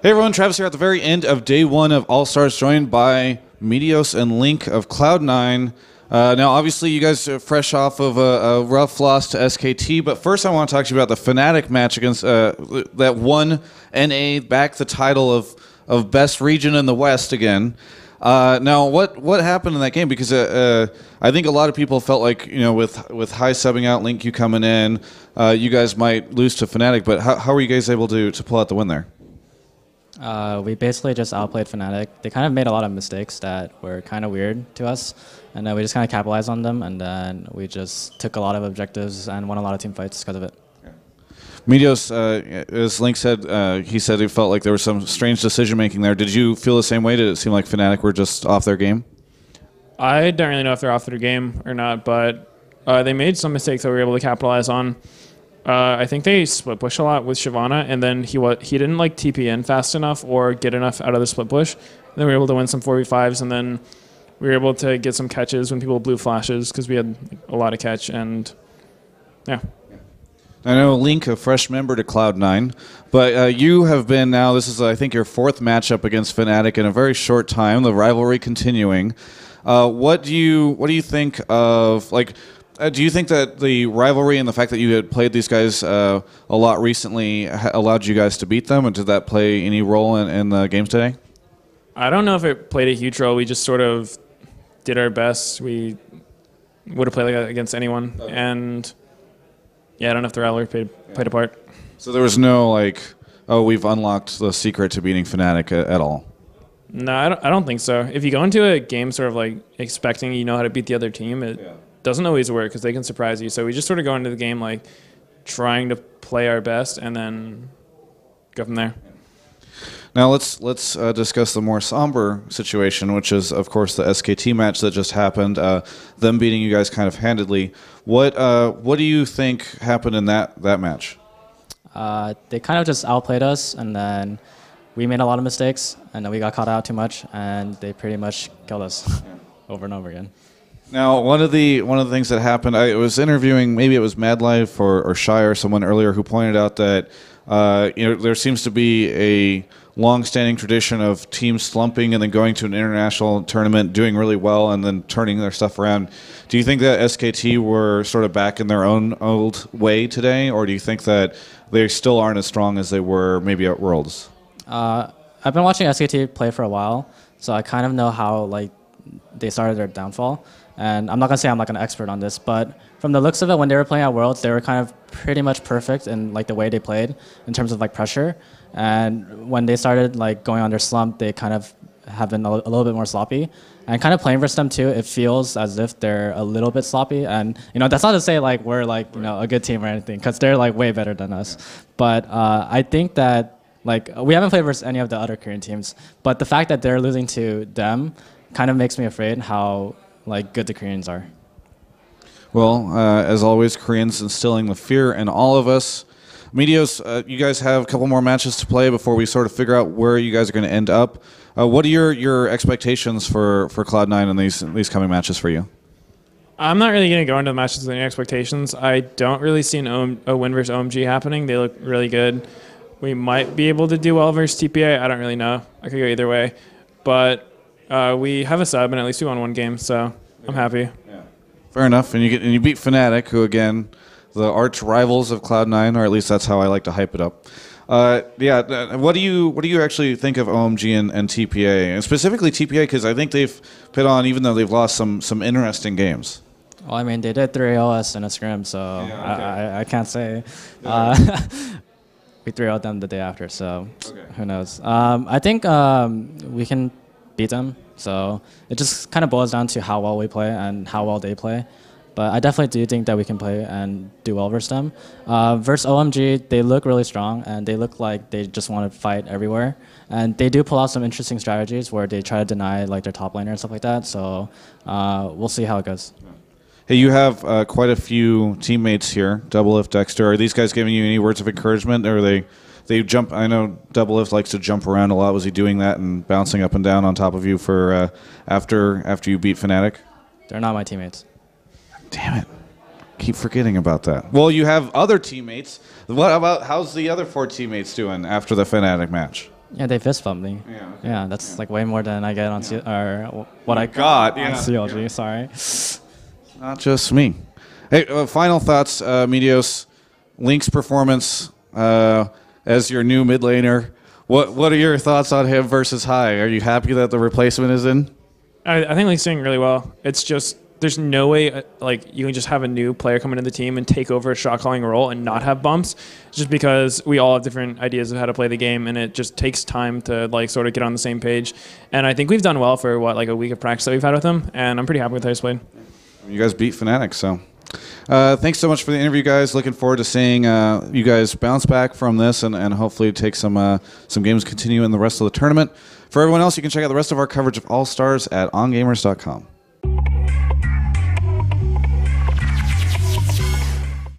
Hey everyone, Travis here at the very end of day one of All-Stars, joined by Meteos and LiNk of Cloud9. Now, obviously, you guys are fresh off of a rough loss to SKT, but first I want to talk to you about the Fnatic match against that won NA back the title of best region in the West again. Now, what happened in that game? Because I think a lot of people felt like, you know, with high subbing out, LiNk you coming in, you guys might lose to Fnatic, but how were you guys able to pull out the win there? We basically just outplayed Fnatic. They kind of made a lot of mistakes that were kind of weird to us, and then we just kind of capitalized on them, and then we just took a lot of objectives and won a lot of team fights because of it. Yeah. Meteos, as LiNk said, he said he felt like there was some strange decision-making there. Did you feel the same way? Did it seem like Fnatic were just off their game? I don't really know if they're off their game or not, but they made some mistakes that we were able to capitalize on. I think they split push a lot with Shyvana, and then he didn't like TP in fast enough or get enough out of the split push. And then we were able to win some 4v5s, and then we were able to get some catches when people blew flashes because we had a lot of catch, and yeah. I know LiNk, a fresh member to Cloud9, but you have been now, this is I think your fourth matchup against Fnatic in a very short time, the rivalry continuing. What do you think of, like, do you think that the rivalry and the fact that you had played these guys a lot recently allowed you guys to beat them, and did that play any role in the games today? I don't know if it played a huge role. We just sort of did our best. We would have played like that against anyone, and yeah, I don't know if the rivalry played a part. So there was no like, oh, we've unlocked the secret to beating Fnatic at all? No, I don't think so. If you go into a game sort of like expecting you know how to beat the other team, it doesn't always work because they can surprise you. So we just sort of go into the game like trying to play our best and then go from there. Now let's discuss the more somber situation, which is of course the SKT match that just happened. Them beating you guys kind of handedly. What do you think happened in that match? They kind of just outplayed us, and then we made a lot of mistakes, and then we got caught out too much, and they pretty much killed us over and over again. Now, one of the things that happened, I was interviewing, maybe it was MadLife or Shy or someone earlier who pointed out that you know, there seems to be a long-standing tradition of teams slumping and then going to an international tournament, doing really well, and then turning their stuff around. Do you think that SKT were sort of back in their own old way today, or do you think that they still aren't as strong as they were maybe at Worlds? I've been watching SKT play for a while, so I kind of know how like they started their downfall. And I'm not gonna say I'm like an expert on this, but from the looks of it, when they were playing at Worlds, they were kind of pretty much perfect in like the way they played in terms of like pressure. And when they started like going on their slump, they kind of have been a little bit more sloppy. And kind of playing versus them too, it feels as if they're a little bit sloppy. And you know, that's not to say like we're like, you know, a good team or anything, because they're like way better than us. But I think that like we haven't played versus any of the other Korean teams, but the fact that they're losing to them kind of makes me afraid how like good the Koreans are. Well, as always, Koreans instilling the fear in all of us. Meteos, you guys have a couple more matches to play before we sort of figure out where you guys are going to end up. What are your expectations for Cloud9 in these coming matches for you? I'm not really going to go into the matches with any expectations. I don't really see a win versus OMG happening. They look really good. We might be able to do well versus TPA. I don't really know. I could go either way. But we have a sub, and at least we won one game, so I'm happy. Yeah. Fair enough. And you beat Fnatic, who again, the arch rivals of Cloud9, or at least that's how I like to hype it up. Yeah. What do you actually think of OMG and TPA, and specifically TPA, because I think they've put on, even though they've lost some interesting games. Well, I mean, they did 3-0 us in a scrim, so yeah, okay. I can't say. We 3-0'd them the day after, so who knows. I think we can beat them, so it just kind of boils down to how well we play and how well they play. But I definitely do think that we can play and do well versus them. Versus OMG, they look really strong, and they look like they just want to fight everywhere. And they do pull out some interesting strategies where they try to deny like their top laner and stuff like that. So we'll see how it goes. Hey, you have quite a few teammates here, Doublelift, Dexter. Are these guys giving you any words of encouragement, or they jump? I know Doublelift likes to jump around a lot. Was he doing that and bouncing up and down on top of you for after you beat Fnatic? They're not my teammates. Damn it. Keep forgetting about that. Well, you have other teammates. What about, how's the other 4 teammates doing after the Fnatic match? Yeah, they fist bumped me. Yeah, okay. Yeah, that's like way more than I get on or what I got on CLG. Sorry. Not just me. Hey, final thoughts, Meteos. LiNk's performance as your new mid laner. What are your thoughts on him versus High? Are you happy that the replacement is in? I think LiNk's doing really well. It's just there's no way like you can just have a new player come into the team and take over a shot calling role and not have bumps, just because we all have different ideas of how to play the game, and it just takes time to like sort of get on the same page. And I think we've done well for like a week of practice that we've had with him, and I'm pretty happy with how he's played. You guys beat Fnatic, so thanks so much for the interview, guys. Looking forward to seeing you guys bounce back from this and hopefully take some games continue in the rest of the tournament. For everyone else, you can check out the rest of our coverage of All Stars at ongamers.com.